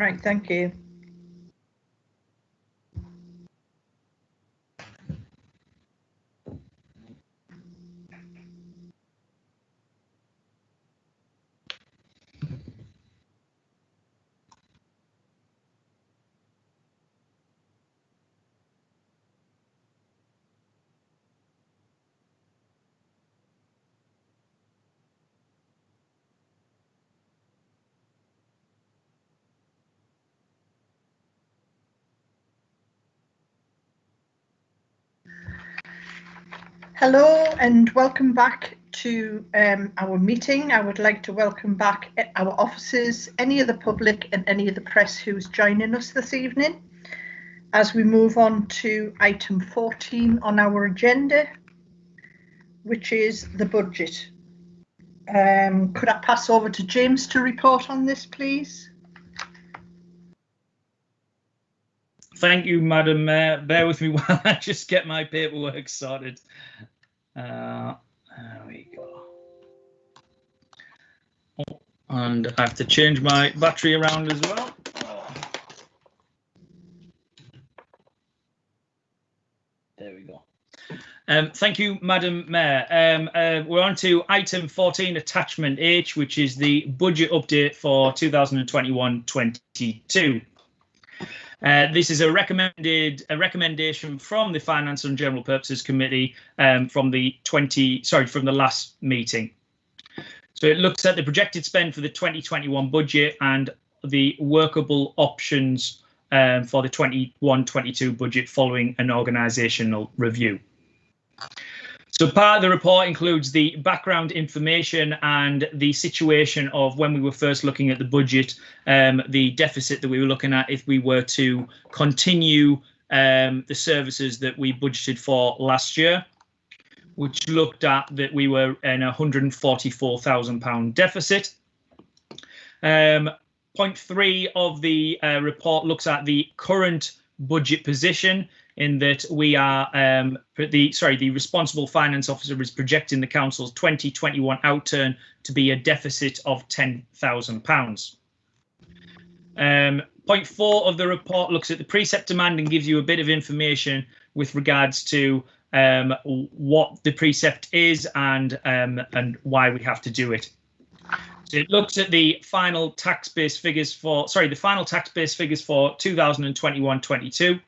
Right, thank you. Hello and welcome back to our meeting. I would like to welcome back our officers, any of the public and any of the press who's joining us this evening. As we move on to item 14 on our agenda, which is the budget. Could I pass over to James to report on this, please? Thank you, Madam Mayor. Bear with me while I just get my paperwork sorted. There we go. Oh, and I have to change my battery around as well. There we go. Thank you, Madam Mayor. We're on to item 14, attachment H, which is the budget update for 2021-22. This is a recommendation from the Finance and General Purposes Committee from the last meeting. So it looks at the projected spend for the 2021 budget and the workable options for the 21-22 budget following an organisational review. So part of the report includes the background information and the situation of when we were first looking at the budget, the deficit that we were looking at if we were to continue the services that we budgeted for last year, which looked at that we were in a £144,000 deficit. Point 3 of the report looks at the current budget position, in that we are the responsible finance officer is projecting the council's 2021 outturn to be a deficit of £10,000. Point 4 of the report looks at the precept demand and gives you a bit of information with regards to what the precept is and why we have to do it. So it looks at the final tax base figures for 2021-22.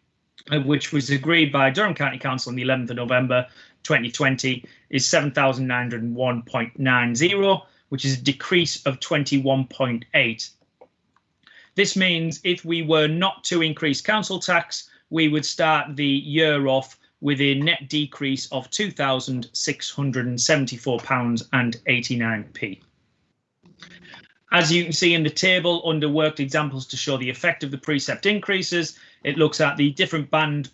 Which was agreed by Durham County Council on the 11th of November 2020, is 7,901.90, which is a decrease of 21.8. This means if we were not to increase council tax, we would start the year off with a net decrease of £2,674.89. As you can see in the table under worked examples to show the effect of the precept increases, it looks at the different band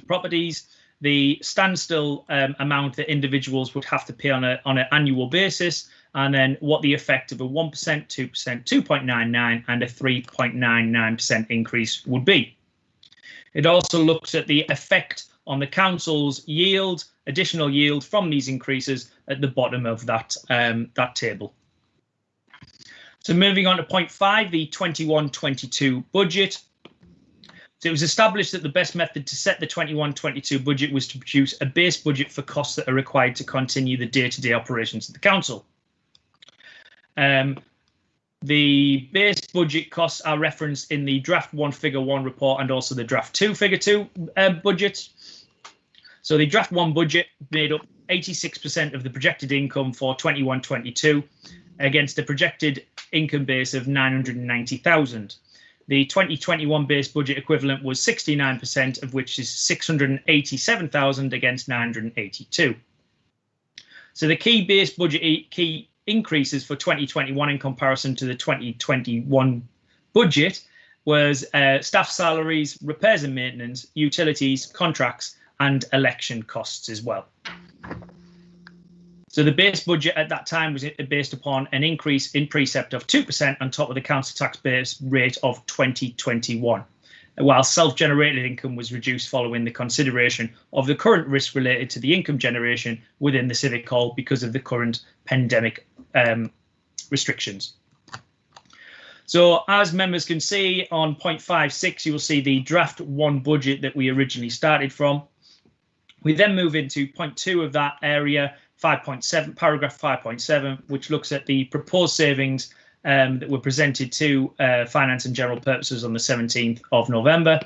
properties, the standstill amount that individuals would have to pay on an annual basis, and then what the effect of a 1%, 2%, 2.99 and a 3.99% increase would be. It also looks at the effect on the council's yield, additional yield from these increases at the bottom of that table. So moving on to point 5, the 21-22 budget. So it was established that the best method to set the 21-22 budget was to produce a base budget for costs that are required to continue the day-to-day operations of the council. The base budget costs are referenced in the draft 1 figure 1 report and also the draft 2 figure 2 budget. So the draft 1 budget made up 86% of the projected income for 21-22 against a projected income base of 990,000. The 2021 base budget equivalent was 69%, of which is 687,000 against 982. So the key base budget key increases for 2021 in comparison to the 2021 budget was staff salaries, repairs and maintenance, utilities, contracts and election costs as well. So the base budget at that time was based upon an increase in precept of 2% on top of the council tax base rate of 2021, while self-generated income was reduced following the consideration of the current risk related to the income generation within the Civic Hall because of the current pandemic restrictions. So as members can see on point 5.6, you will see the draft 1 budget that we originally started from. We then move into point 2 of that area, 5.7, paragraph 5.7, which looks at the proposed savings that were presented to Finance and General Purposes on the 17th of November.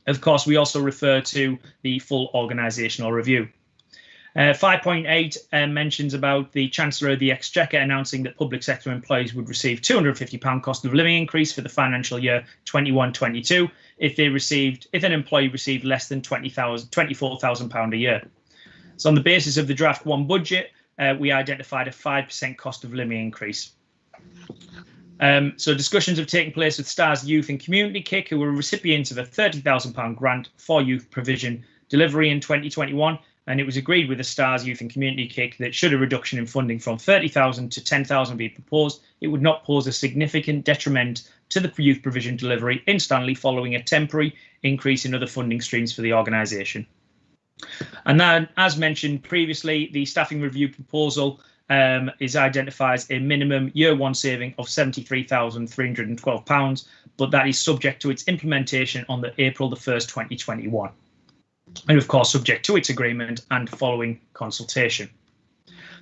Of course, we also refer to the full organisational review. 5.8 mentions about the Chancellor of the Exchequer announcing that public sector employees would receive £250 cost of living increase for the financial year 21-22 if an employee received less than £24,000 a year. So on the basis of the draft 1 budget, we identified a 5% cost of living increase. So discussions have taken place with STARS Youth and Community KIC, who were recipients of a £30,000 grant for youth provision delivery in 2021. And it was agreed with the STARS Youth and Community KIC that should a reduction in funding from 30,000 to 10,000 be proposed, it would not pose a significant detriment to the youth provision delivery in Stanley following a temporary increase in other funding streams for the organisation. And then, as mentioned previously, the staffing review proposal is identified as a minimum year 1 saving of £73,312, but that is subject to its implementation on the April the 1st, 2021. And of course, subject to its agreement and following consultation.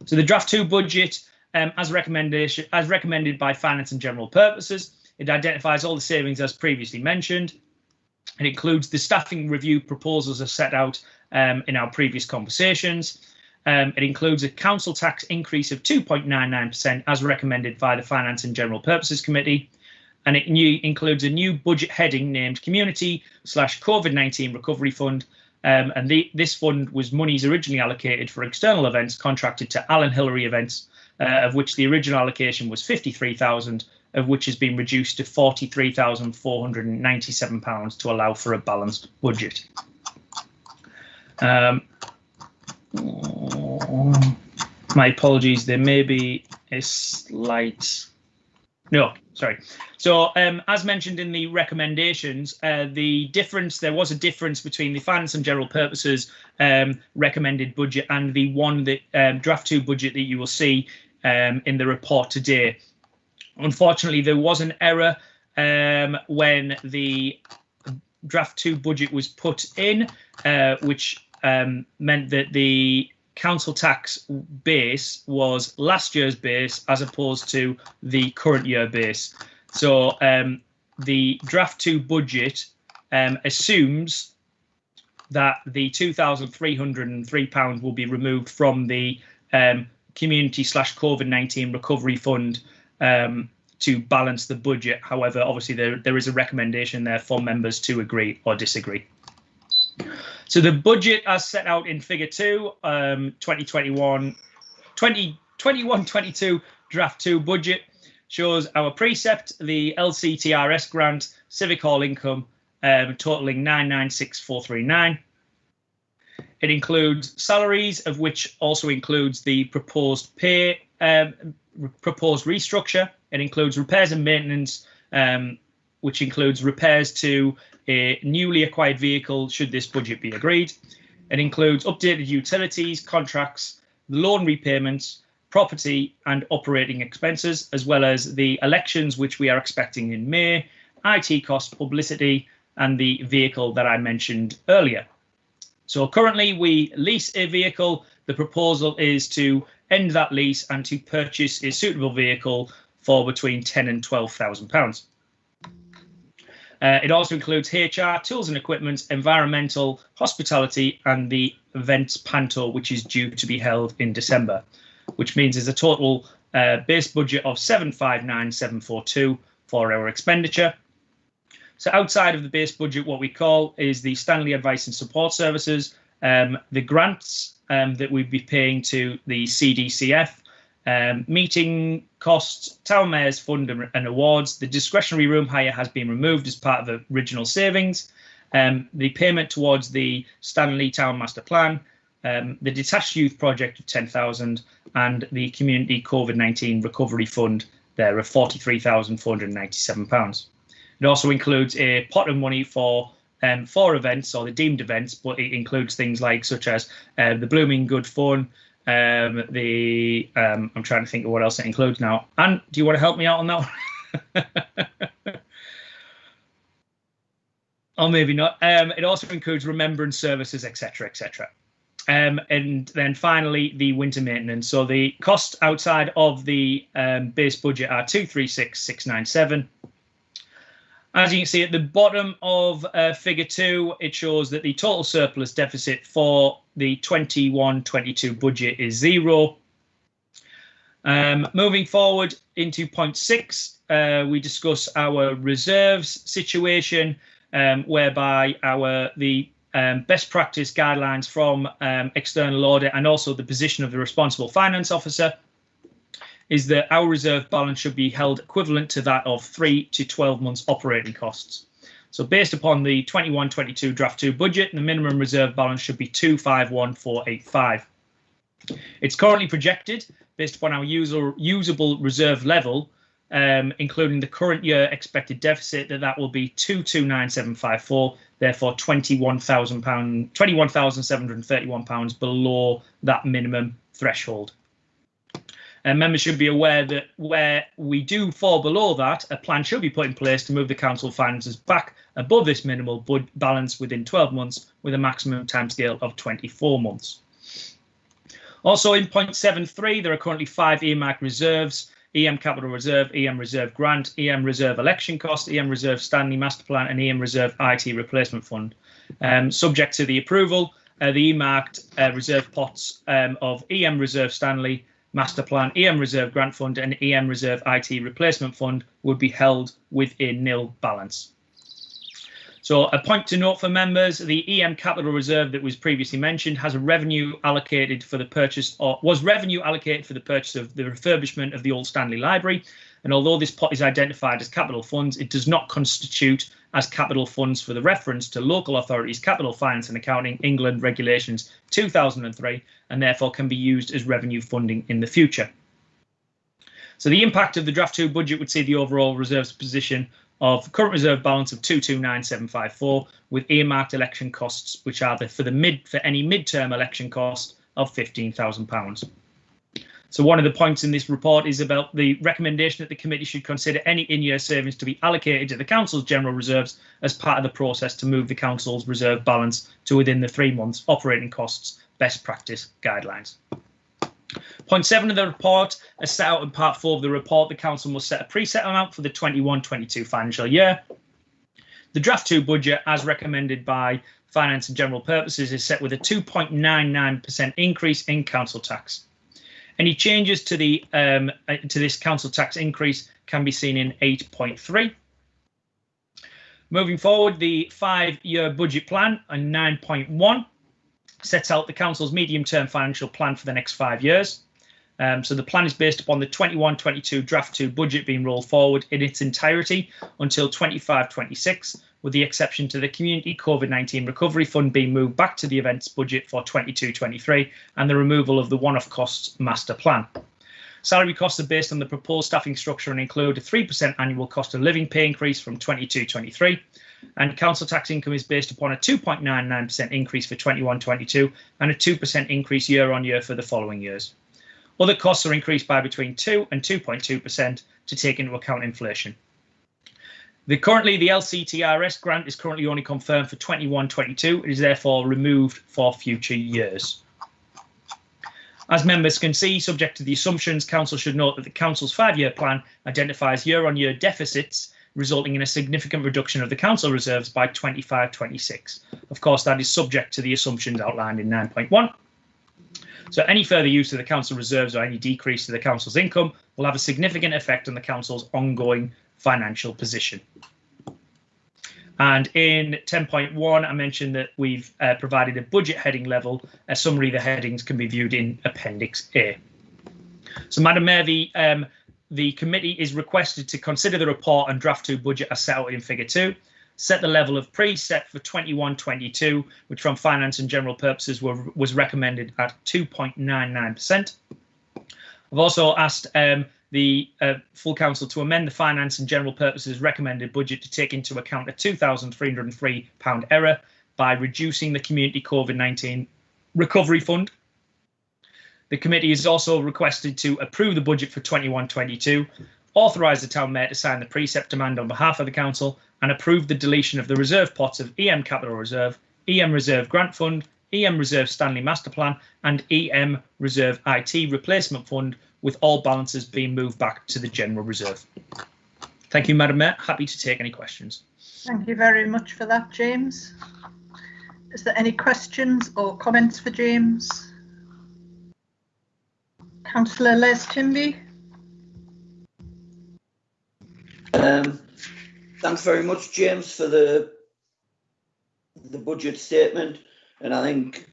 So the draft 2 budget, as recommended by Finance and General Purposes, it identifies all the savings as previously mentioned. It includes the staffing review proposals as set out in our previous conversations. It includes a council tax increase of 2.99% as recommended by the Finance and General Purposes Committee. And it includes a new budget heading named Community/COVID-19 Recovery Fund. And this fund was monies originally allocated for external events contracted to Alan Hillary events, of which the original allocation was £53,000, of which has been reduced to £43,497 to allow for a balanced budget. My apologies, there may be a slight... No, sorry. So as mentioned in the recommendations, there was a difference between the Finance and General Purposes recommended budget and the one that draft 2 budget that you will see in the report today. Unfortunately, there was an error when the draft 2 budget was put in, which meant that the council tax base was last year's base as opposed to the current year base. So the draft 2 budget assumes that the £2,303 will be removed from the Community/COVID-19 Recovery Fund to balance the budget. However, obviously there is a recommendation there for members to agree or disagree. So the budget as set out in figure 2, 2021-22 draft 2 budget shows our precept, the LCTRS grant, civic hall income totaling 996,439. It includes salaries, of which also includes the proposed pay, proposed restructure. It includes repairs and maintenance, which includes repairs to a newly acquired vehicle should this budget be agreed. It includes updated utilities, contracts, loan repayments, property and operating expenses, as well as the elections, which we are expecting in May, IT costs, publicity, and the vehicle that I mentioned earlier. So currently we lease a vehicle. The proposal is to end that lease and to purchase a suitable vehicle for between £10,000 and £12,000. It also includes HR, tools and equipment, environmental, hospitality, and the events Panto, which is due to be held in December, which means there's a total base budget of 759,742 for our expenditure. So outside of the base budget, what we call is the Stanley Advice and Support Services, the grants that we'd be paying to the CDCF, meeting costs, Town Mayor's Fund and awards. The discretionary room hire has been removed as part of the original savings. The payment towards the Stanley Town Master Plan, the Detached Youth Project of 10,000 and the Community COVID-19 Recovery Fund there of £43,497. It also includes a pot of money for events or the deemed events, but it includes things like such as the Blooming Good Fun, I'm trying to think of what else it includes now. Anne, do you want to help me out on that one? Or maybe not. It also includes remembrance services, etc., etc. And then finally, the winter maintenance. So the costs outside of the base budget are 236,697. As you can see at the bottom of figure 2, it shows that the total surplus deficit for the 21-22 budget is 0. Moving forward into point 6, we discuss our reserves situation, whereby the best practice guidelines from external audit and also the position of the responsible finance officer is that our reserve balance should be held equivalent to that of 3 to 12 months operating costs. So based upon the 21-22 draft 2 budget, the minimum reserve balance should be 251,485. It's currently projected, based upon our usable reserve level, including the current year expected deficit, that will be 229,754, therefore £21,731 below that minimum threshold. Members should be aware that where we do fall below that, a plan should be put in place to move the council finances back above this minimal balance within 12 months with a maximum timescale of 24 months. Also in point 7.3, there are currently 5 earmarked reserves: EM Capital Reserve, EM Reserve Grant, EM Reserve Election Cost, EM Reserve Stanley Master Plan and EM Reserve IT Replacement Fund. Subject to the approval, the earmarked reserve pots of EM Reserve Stanley Master Plan, EM Reserve Grant Fund and EM Reserve IT Replacement Fund would be held with a nil balance. So a point to note for members, the EM Capital Reserve that was previously mentioned has a revenue allocated for the purchase, or was revenue allocated for the purchase of the refurbishment of the old Stanley Library. And although this pot is identified as capital funds, it does not constitute as capital funds for the reference to Local Authorities Capital Finance and Accounting England Regulations 2003, and therefore can be used as revenue funding in the future. So the impact of the draft 2 budget would see the overall reserves position of current reserve balance of 229,754 with earmarked election costs, which are for any mid-term election cost of £15,000. So one of the points in this report is about the recommendation that the committee should consider any in-year savings to be allocated to the council's general reserves as part of the process to move the council's reserve balance to within the 3 months operating costs best practice guidelines. Point 7 of the report, as set out in part 4 of the report, the council must set a preset amount for the 21-22 financial year. The draft 2 budget, as recommended by Finance and General Purposes, is set with a 2.99% increase in council tax. Any changes to this council tax increase can be seen in 8.3. Moving forward, the 5-year budget plan in 9.1 sets out the council's medium-term financial plan for the next 5 years. So the plan is based upon the 21-22 draft 2 budget being rolled forward in its entirety until 25-26, with the exception to the Community COVID-19 Recovery Fund being moved back to the events budget for 22-23 and the removal of the one-off costs master plan. Salary costs are based on the proposed staffing structure and include a 3% annual cost of living pay increase from 22-23. And council tax income is based upon a 2.99% increase for 21-22 and a 2% increase year on year for the following years. Other costs are increased by between 2 and 2.2% to take into account inflation. Currently, the LCTRS grant is currently only confirmed for 21-22. It is therefore removed for future years. As members can see, subject to the assumptions, council should note that the council's 5-year plan identifies year-on-year deficits, resulting in a significant reduction of the council reserves by 25-26. Of course, that is subject to the assumptions outlined in 9.1. So any further use of the council reserves or any decrease to the council's income will have a significant effect on the council's ongoing financial position. And in 10.1, I mentioned that we've provided a budget heading level. A summary of the headings can be viewed in Appendix A. So, Madam Mayor, the committee is requested to consider the report and draft 2 budget as set out in Figure 2, set the level of preset for 21-22, which from Finance and General Purposes was recommended at 2.99%. I've also asked the full council to amend the Finance and General Purposes recommended budget to take into account a £2,303 error by reducing the Community COVID-19 Recovery Fund. The committee is also requested to approve the budget for 21-22, authorise the Town Mayor to sign the precept demand on behalf of the Council and approve the deletion of the reserve pots of EM Capital Reserve, EM Reserve Grant Fund, EM Reserve Stanley Master Plan and EM Reserve IT Replacement Fund, with all balances being moved back to the General Reserve. Thank you, Madam Mayor. Happy to take any questions. Thank you very much for that, James. Is there any questions or comments for James? Councillor Les Timby. Thanks very much, James, for the budget statement. And I think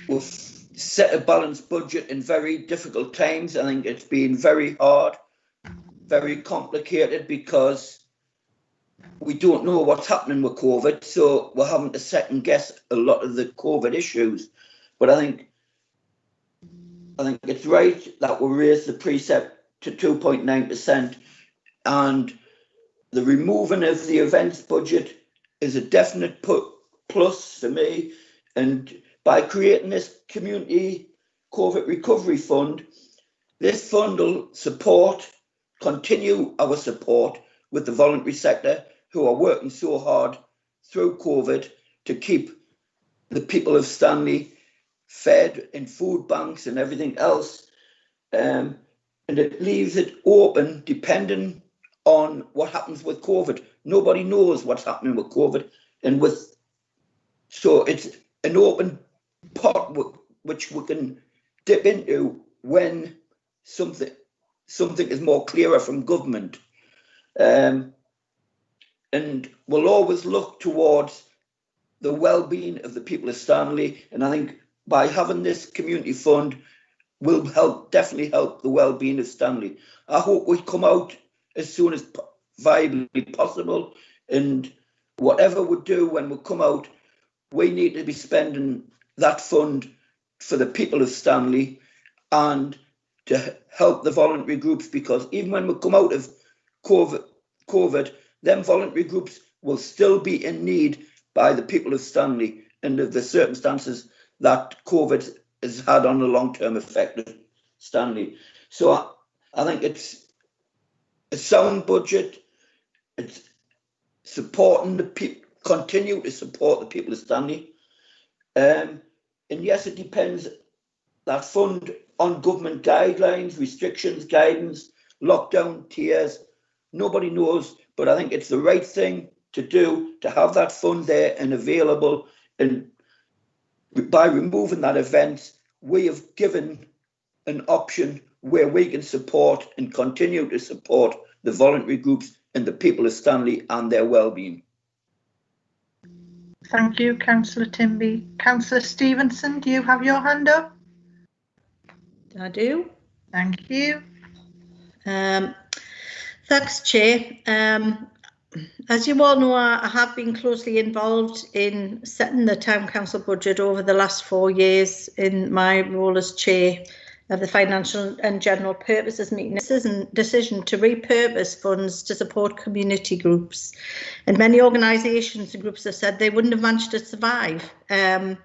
we've set a balanced budget in very difficult times. I think it's been very hard, very complicated, because we don't know what's happening with COVID. So we're having to second guess a lot of the COVID issues. But I think it's right that we raise the precept to 2.9%, and the removing of the events budget is a definite plus for me. And by creating this community COVID recovery fund, this fund will continue our support with the voluntary sector, who are working so hard through COVID to keep the people of Stanley fed in food banks and everything else. And it leaves it open depending on what happens with COVID. Nobody knows what's happening with COVID, so it's an open pot which we can dip into when something is more clearer from government. And we'll always look towards the well-being of the people of Stanley, and I think by having this community fund will definitely help the well-being of Stanley. I hope we come out as soon as viably possible, and whatever we do when we come out, we need to be spending that fund for the people of Stanley and to help the voluntary groups, because even when we come out of COVID, them voluntary groups will still be in need by the people of Stanley and of the circumstances that COVID has had on the long-term effect of Stanley. So I think it's a sound budget. It's supporting the people, continue to support the people of Stanley. And yes, it depends, that fund, on government guidelines, restrictions, guidance, lockdown tiers. Nobody knows, but I think it's the right thing to do, to have that fund there and available. And by removing that event, we have given an option where we can support and continue to support the voluntary groups and the people of Stanley and their well-being. Thank you, Councillor Timby. Councillor Stevenson, do you have your hand up? I do. Thank you. Thanks, Chair. As you all know, I have been closely involved in setting the Town Council budget over the last 4 years in my role as Chair of the Financial and General Purposes meeting. This is a decision to repurpose funds to support community groups. And many organisations and groups have said they wouldn't have managed to survive and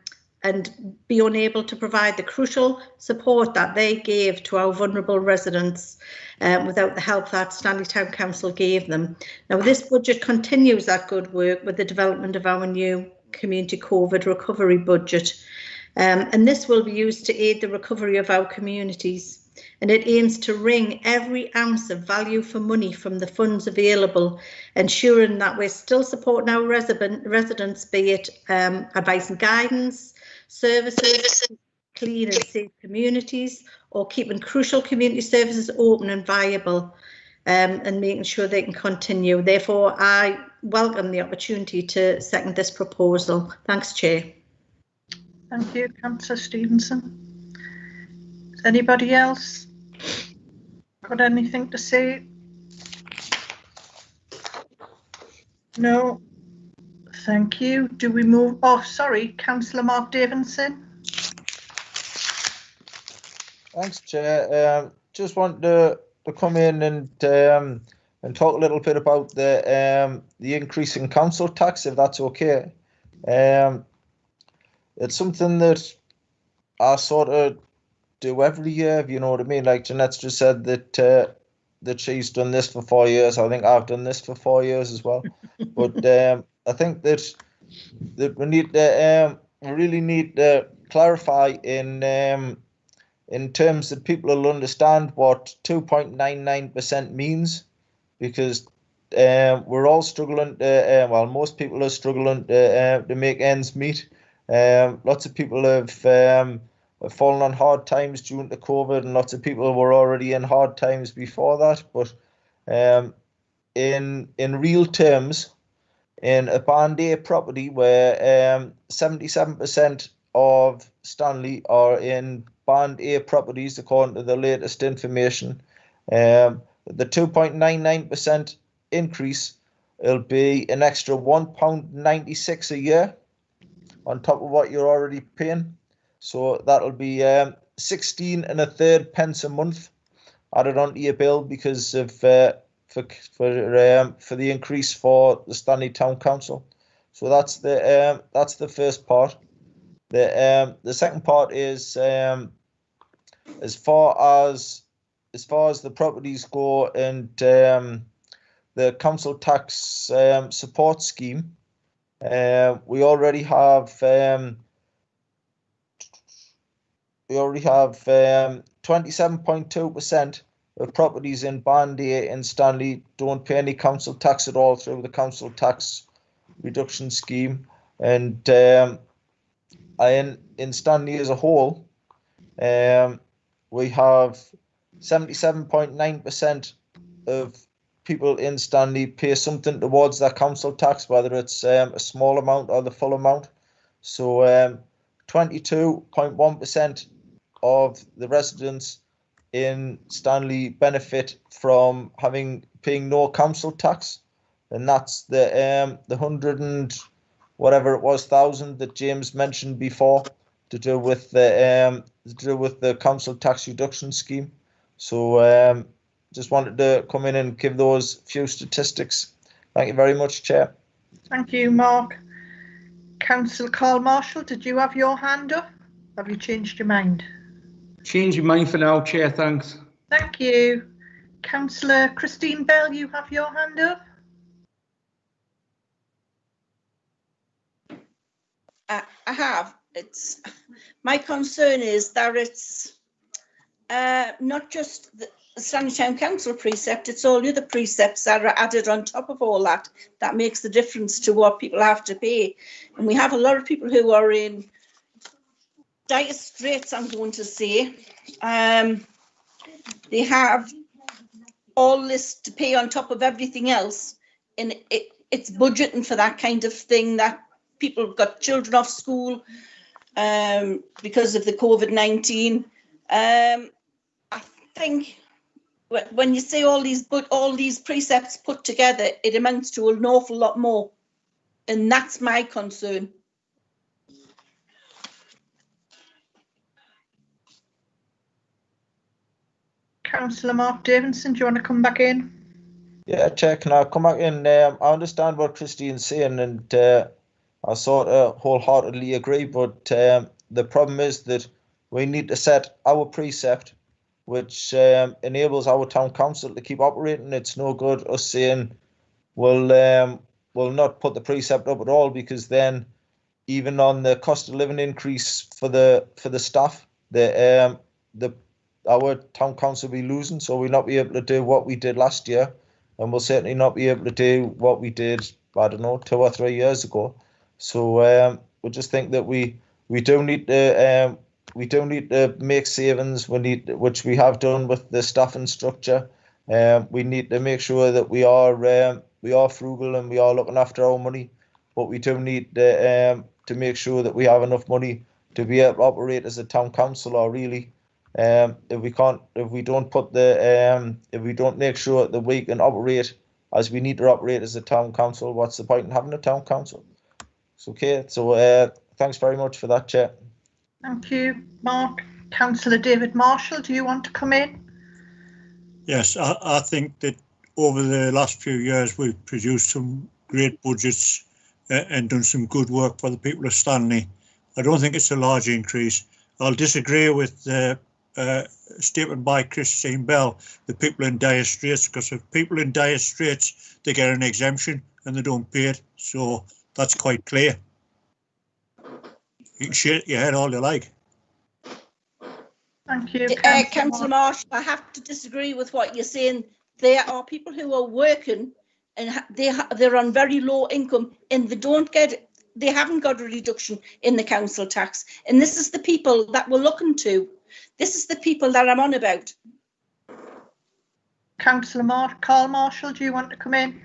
be unable to provide the crucial support that they gave to our vulnerable residents without the help that Stanley Town Council gave them. Now, this budget continues that good work with the development of our new community COVID recovery budget. And this will be used to aid the recovery of our communities. And it aims to wring every ounce of value for money from the funds available, ensuring that we're still supporting our residents, be it advice and guidance, services, clean and safe communities, or keeping crucial community services open and viable, and making sure they can continue. Therefore, I welcome the opportunity to second this proposal. Thanks, Chair. Thank you, Councillor Stevenson. Has anybody else got anything to say? No. Thank you. Do we move? Oh, sorry, Councillor Mark Davidson. Thanks, Chair. Just want to come in and talk a little bit about the increase in council tax, if that's okay. It's something that I sort of do every year, if you know what I mean. Like Jeanette's just said, that that she's done this for 4 years. I think I've done this for 4 years as well. But I think that we need to we really need to clarify in terms that people will understand what 2.99% means, because we're all struggling to, well, most people are struggling to make ends meet. Lots of people have fallen on hard times due to COVID, and lots of people were already in hard times before that. But in real terms, in a Band A property where 77% of Stanley are in Band A properties, according to the latest information, the 2.99% increase will be an extra £1.96 a year on top of what you're already paying. So that'll be 16 1/3 pence a month added onto your bill because of for the increase for the Stanley Town Council. So that's the first part. The second part is as far as the properties go, and the council tax support scheme. We already have 27.2% of properties in Band A in Stanley don't pay any council tax at all through the council tax reduction scheme, and in Stanley as a whole, we have 77.9% of people in Stanley pay something towards that council tax, whether it's a small amount or the full amount. So 22.1% of the residents in Stanley benefit from paying no council tax, and that's the 100 and whatever it was thousand that James mentioned before to do with the council tax reduction scheme. So just wanted to come in and give those few statistics. Thank you very much, Chair. Thank you, Mark. Councillor Carl Marshall, did you have your hand up? Have you changed your mind? Change your mind for now, Chair, thanks. Thank you. Councillor Christine Bell, you have your hand up? I have. My concern is that it's not just the Stanley Town Council precept, it's all the other precepts that are added on top of all that makes the difference to what people have to pay. And we have a lot of people who are in dire straits, I'm going to say. They have all this to pay on top of everything else, and it's budgeting for that kind of thing, that people have got children off school because of the COVID-19. I think when you say all these precepts put together, it amounts to an awful lot more, and that's my concern. Councillor Mark Davidson, do you want to come back in? Yeah, Chair, can I come back in? I understand what Christine's saying, and I sort of wholeheartedly agree, but the problem is that we need to set our precept, which enables our town council to keep operating. It's no good us saying we'll not put the precept up at all, because then even on the cost of living increase for the staff, our town council will be losing, so we'll not be able to do what we did last year, and we'll certainly not be able to do what we did, I don't know, 2 or 3 years ago. So we just think that we do need to make savings. Which we have done with the staffing structure. We need to make sure that we are frugal and we are looking after our money, but we do need to make sure that we have enough money to be able to operate as a town council. Or really, if we don't make sure that we can operate as we need to operate as a town council, what's the point in having a town council? It's okay. So thanks very much for that, Chair. Thank you, Mark. Councillor David Marshall, do you want to come in? Yes, I think that over the last few years we've produced some great budgets and done some good work for the people of Stanley. I don't think it's a large increase. I'll disagree with statement by Christine Bell, the people in dire straits, because if people in dire straits, they get an exemption and they don't pay it. So that's quite clear. You can shake your head all you like. Thank you, Councillor Marsh. I have to disagree with what you're saying. There are people who are working and they're on very low income and they haven't got a reduction in the council tax. And this is the people that we're looking to. This is the people that I'm on about. Councillor Carl Marshall, do you want to come in?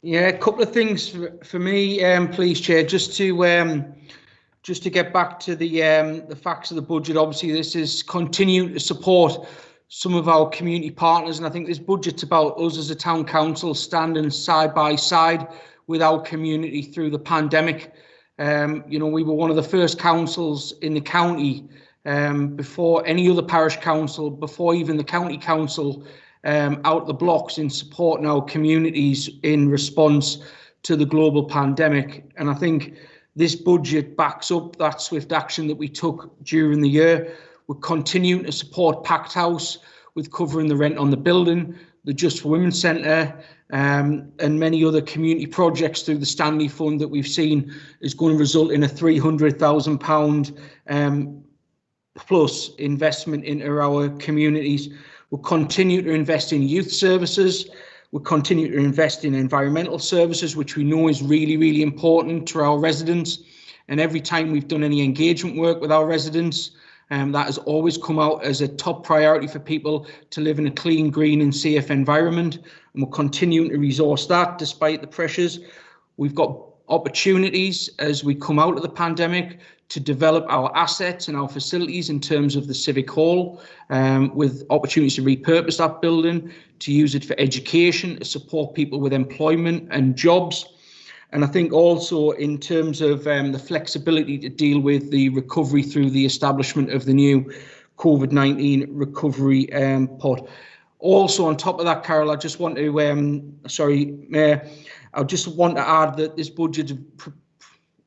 Yeah, a couple of things for me, please, Chair. Just to get back to the facts of the budget. Obviously, this is continuing to support some of our community partners, and I think this budget's about us as a town council standing side by side with our community through the pandemic. You know, we were one of the first councils in the county before any other parish council, before even the county council, out the blocks in supporting our communities in response to the global pandemic. And I think this budget backs up that swift action that we took during the year. We're continuing to support Packed House with covering the rent on the building, the Just for Women Centre, and many other community projects through the Stanley Fund that we've seen is going to result in a £300,000 plus investment into our communities. We'll continue to invest in youth services. We'll continue to invest in environmental services, which we know is really, really important to our residents. And every time we've done any engagement work with our residents, that has always come out as a top priority for people to live in a clean, green and safe environment. And we're continuing to resource that despite the pressures. We've got opportunities as we come out of the pandemic to develop our assets and our facilities in terms of the Civic Hall, with opportunities to repurpose that building, to use it for education, to support people with employment and jobs. And I think also in terms of the flexibility to deal with the recovery through the establishment of the new COVID-19 recovery pot. Also on top of that, Carol, I just want to, Mayor, I just want to add that this budget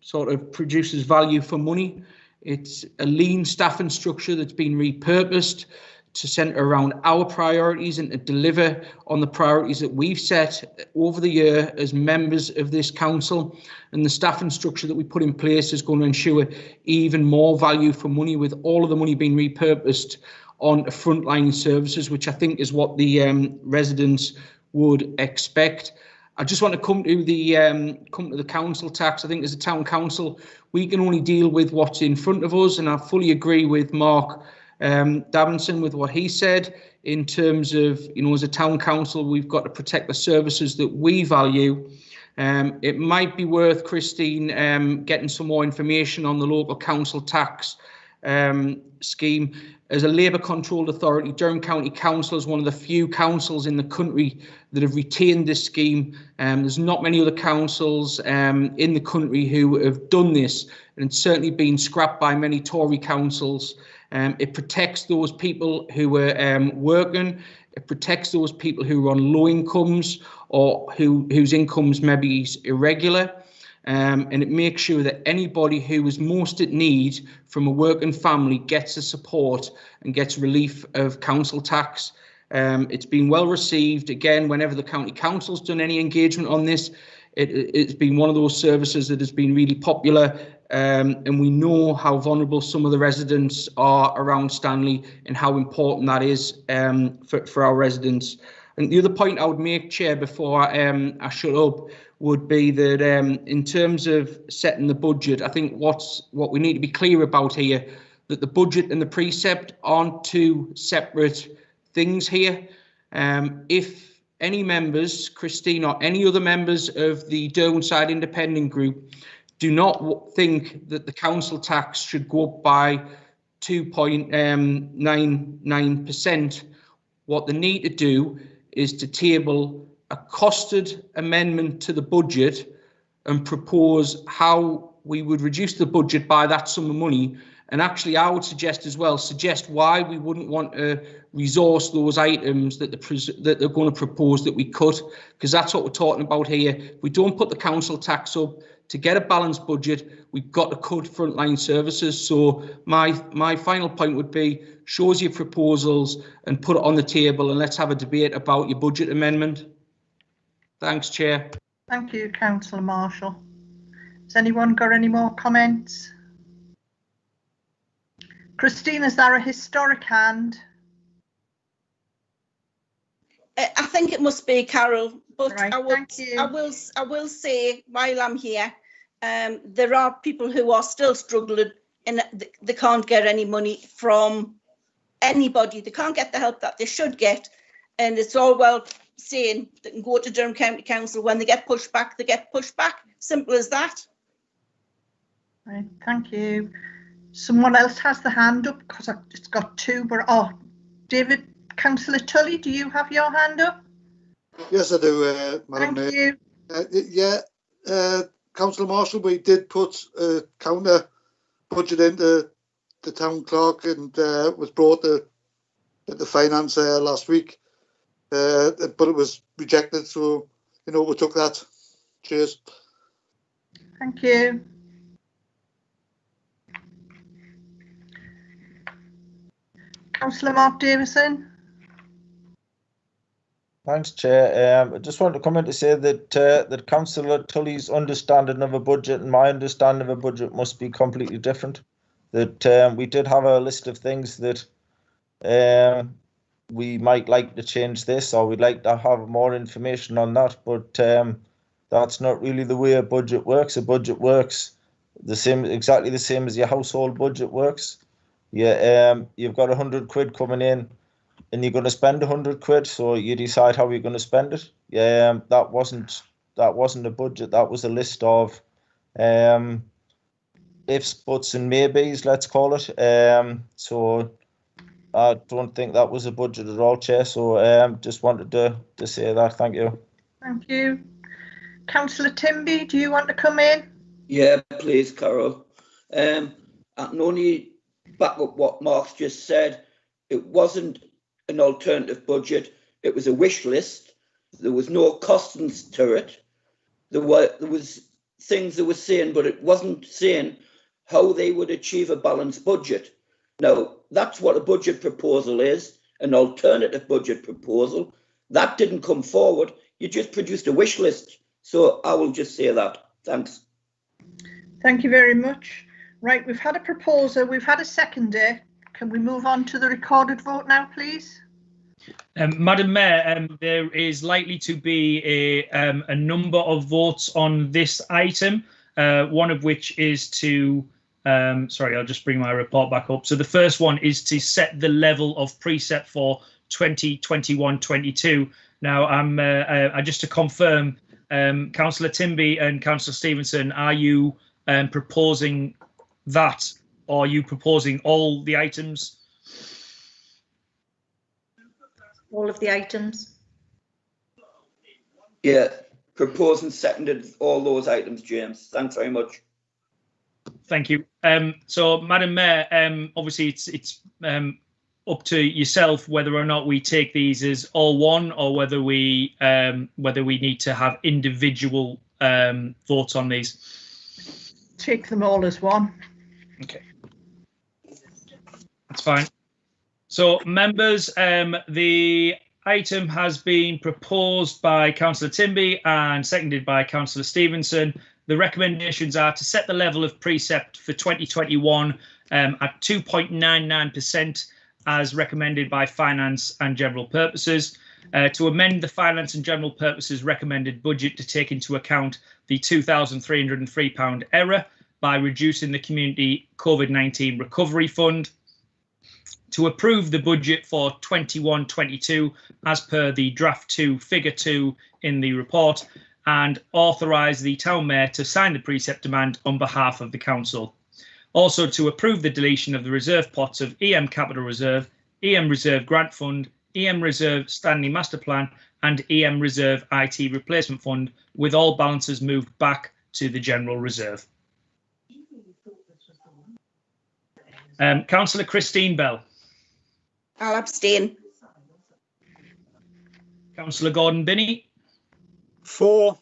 sort of produces value for money. It's a lean staffing structure that's been repurposed to centre around our priorities and to deliver on the priorities that we've set over the year as members of this council. And the staffing structure that we put in place is going to ensure even more value for money, with all of the money being repurposed on frontline services, which I think is what the residents would expect. I just want to come to the council tax. I think as a town council, we can only deal with what's in front of us, and I fully agree with Mark Davinson with what he said in terms of, you know, as a town council, we've got to protect the services that we value. It might be worth, Christine, getting some more information on the local council tax scheme. As a Labour-controlled authority, Durham County Council is one of the few councils in the country that have retained this scheme. There's not many other councils in the country who have done this, and it's certainly been scrapped by many Tory councils. It protects those people who are working. It protects those people who are on low incomes or whose incomes may be irregular. And it makes sure that anybody who is most at need from a working family gets the support and gets relief of council tax. It's been well received. Again, whenever the county council's done any engagement on this, it's been one of those services that has been really popular. And we know how vulnerable some of the residents are around Stanley and how important that is for our residents. And the other point I would make, Chair, before I shut up, would be that in terms of setting the budget, I think what we need to be clear about here, that the budget and the precept aren't two separate things here. If any members, Christine or any other members of the Derwentshire Independent Group, do not think that the council tax should go up by 2.99%, what they need to do is to table a costed amendment to the budget and propose how we would reduce the budget by that sum of money. And actually, I would suggest as well, why we wouldn't want to resource those items that they're going to propose that we cut, because that's what we're talking about here. If we don't put the council tax up, to get a balanced budget, we've got to cut frontline services. So my final point would be, show us your proposals and put it on the table, and let's have a debate about your budget amendment. Thanks, Chair. Thank you, Councillor Marshall. Has anyone got any more comments? Christine, is there a historic hand? I think it must be Carol, but Right, I will say while I'm here, there are people who are still struggling and they can't get any money from anybody. They can't get the help that they should get, and it's all well saying they can go to Durham County Council. When they get pushed back, they get pushed back. Simple as that. Right, thank you. Someone else has the hand up because I've just got two, but David, Councillor Tully, do you have your hand up? Yes, I do, Madam Mayor. Councillor Marshall, we did put a counter budget into the town clerk, and was brought to the finance last week, but it was rejected. So, we took that. Cheers. Thank you. Councillor Mark Davison. Thanks, Chair. I just want to come in to say that that Councillor Tully's understanding of a budget and my understanding of a budget must be completely different. That we did have a list of things that we might like to change this, or we'd like to have more information on that, but that's not really the way a budget works. A budget works exactly the same as your household budget works. Yeah, you've got 100 quid coming in, and you're going to spend 100 quid, so you decide how you're going to spend it. Yeah, that wasn't a budget. That was a list of ifs, buts, and maybes, let's call it. So I don't think that was a budget at all, Chair. So just wanted to say that. Thank you. Thank you. Councillor Timby, do you want to come in? Yeah, please, Carol. I can only back up what Mark's just said. It wasn't an alternative budget. It was a wish list. There was no costings to it. There was things they were saying, but it wasn't saying how they would achieve a balanced budget. Now, that's what a budget proposal is, an alternative budget proposal. That didn't come forward. You just produced a wish list. So I will just say that. Thanks. Thank you very much. Right, we've had a proposal, we've had a seconder. Can we move on to the recorded vote now, please? Madam Mayor, there is likely to be a number of votes on this item, one of which is to, sorry, I'll just bring my report back up. So the first one is to set the level of precept for 2021-22. Now, just to confirm, Councillor Timby and Councillor Stevenson, are you proposing that, or are you proposing all the items? All of the items. Yeah, proposed and seconded all those items, James. Thanks very much. Thank you. So, Madam Mayor, obviously it's up to yourself whether or not we take these as all one, or whether we need to have individual votes on these. Take them all as one. Okay, that's fine. So, members, the item has been proposed by Councillor Timby and seconded by Councillor Stevenson. The recommendations are to set the level of precept for 2021 at 2.99% as recommended by Finance and General Purposes, to amend the Finance and General Purposes recommended budget to take into account the £2,303 error by reducing the Community COVID-19 Recovery Fund, to approve the budget for 21-22 as per the draft 2 figure 2 in the report, and authorise the town mayor to sign the precept demand on behalf of the council. Also to approve the deletion of the reserve pots of EM Capital Reserve, EM Reserve Grant Fund, EM Reserve Stanley Master Plan and EM Reserve IT Replacement Fund, with all balances moved back to the General Reserve. Councillor Christine Bell. I'll abstain. Councillor Gordon Binney. For.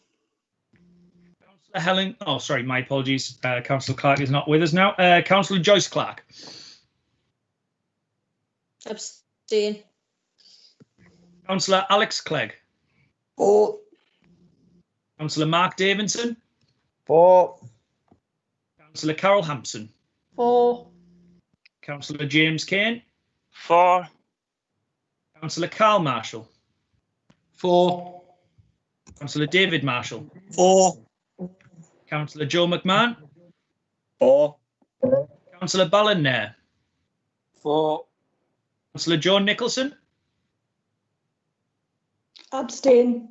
Councillor Helen, oh, sorry, my apologies. Councillor Clark is not with us now. Councillor Joyce Clark. Abstain. Councillor Alex Clegg. For. Councillor Mark Davidson. For. Councillor Carol Hampson. For. Councillor James Kane. For. Councillor Carl Marshall. For. Councillor David Marshall. For. Councillor Joe McMahon. For. Councillor Ballin Nair. For. Councillor Joan Nicholson. Abstain.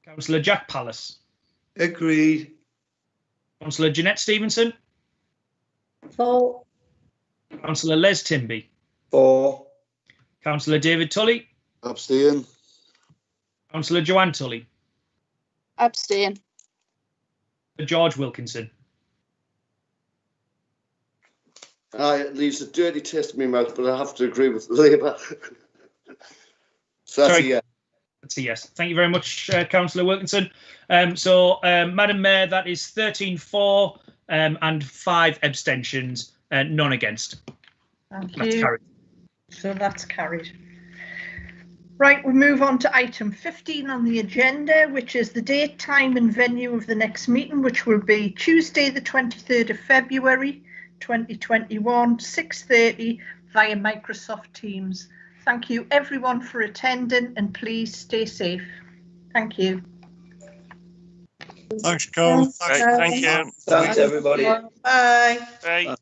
Councillor Jack Pallas. Agreed. Councillor Jeanette Stevenson. For. Councillor Les Timby. For. Councillor David Tully. Abstain. Councillor Joanne Tully. Abstain. George Wilkinson. It leaves a dirty taste in my mouth, but I have to agree with Labour. So that's Sorry. a yes. That's a yes. Thank you very much, Councillor Wilkinson. Madam Mayor, that is 13 for and 5 abstentions, none against. Thank That's you. carried. So that's carried. Right, we move on to item 15 on the agenda, which is the date, time and venue of the next meeting, which will be Tuesday, the 23rd of February, 2021, 6:30 via Microsoft Teams. Thank you everyone for attending, and please stay safe. Thank you. Thanks, Carol. Right, thank you. Thanks, everybody. Bye. Bye. Bye.